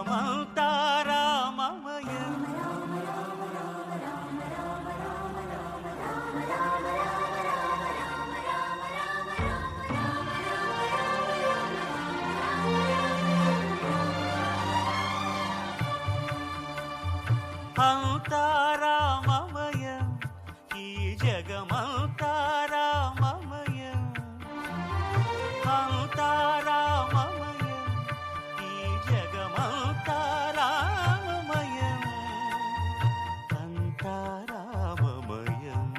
జగమంతా రామమయం. అంతా రామమయం, ఈ జగమంతా రామమయం. అంతా రామమయం, ఈ జగమంతా రామమయం. అంతా రామమయం.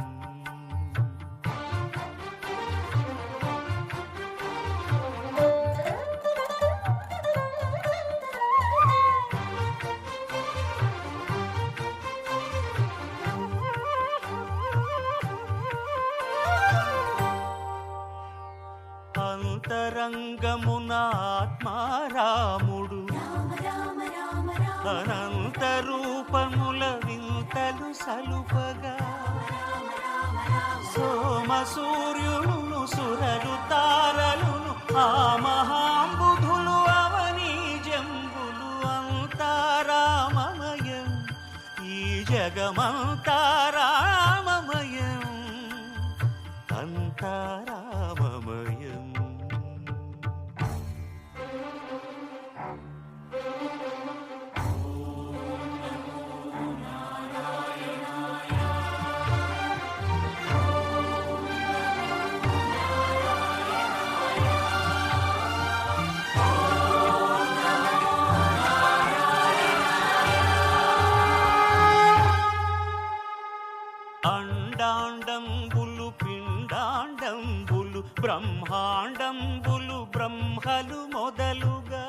అంతరంగమున ఆత్మారాముడు అనంత రూపముల వింతలు సలుపగా, సోమ సూర్యులను సురలు తారలును ఆ మహాంబుధులు అవనీ జంబులు. అంతా రామమయం, ఈ జగమంతా రామమయం. అంతా రామమయం. అండాండంబులు పిండాండంబులు బ్రహ్మాండంబులు బ్రహ్మలు మొదలుగా,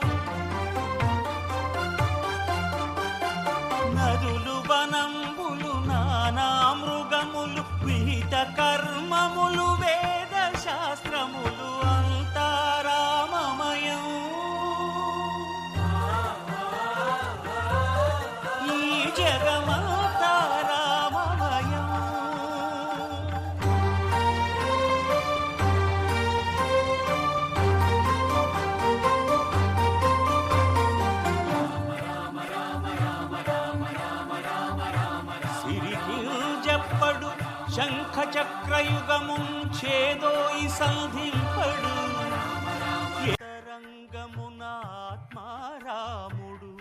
నదులు వనంబులు నానా మృగములు విహిత కర్మములు వేద శాస్త్రములు. అంతా రామమయం, ఈ జగమంతా రామమయం. సిరికింజప్పడు శంఖ చక్రయుగము ఛేదోయి సంధింపడు, రంగమున ఆత్మారాముడు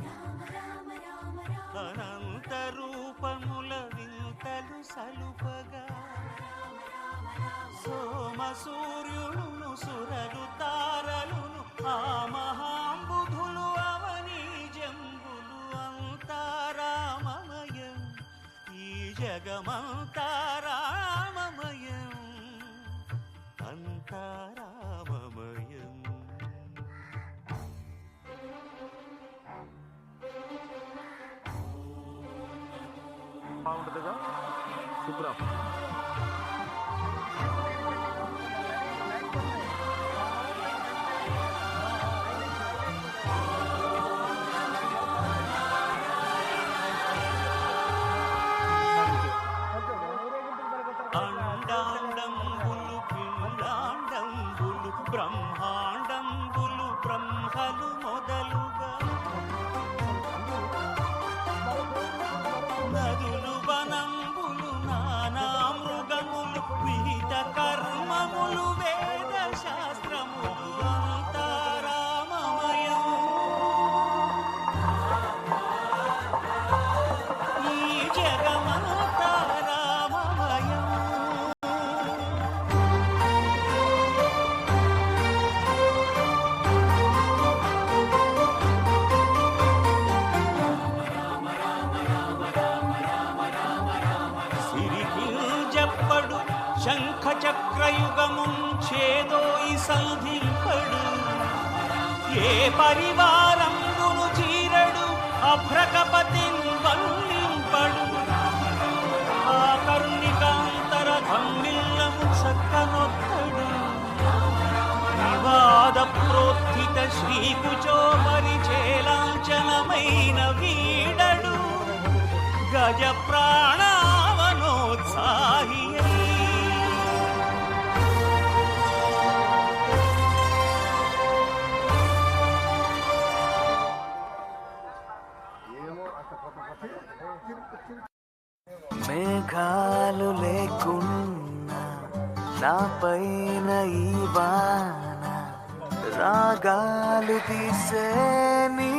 అనంత రూపముల వింతలు సలుపగా, సోమ సూర్యులను సురలు తారలును ఆ మహాంబుధులు అవనీ జంబులు. అంతా రామమయం, ఈ జగమంతా రామమయం. అంతా రామమయం. బాగుంటుందిగా సూపర్. అండాండంబులు పిండాండంబులు బ్రహ్మాండంబులు బ్రహ్మలు మొదలుగా, నదులు వనంబులు నానా మృగములు విహిత కర్మములు వేద శాస్త్రములు. అంతా రామమయం, ఈ జగమంతా రామమయం. సిరికింజప్పడు శంఖ చక్రయుగము ఛేదోయి సంధింపడు, ఏ పరివారంబును చీరడు అభ్రకపతిన్ వల్లింపడు, ఆ కరుణికాంతర ధమ్మిల్లము చక్కనొత్తడు, వివాద ప్రోత్థిత శ్రీకుచో పరిచేలాంఛనమైన వీడడు, గజ ప్రాణావనోత్సాహి. మేఘాలు లేకున్నా నా పైన ఈ వాన రాగాలు తీసే నీ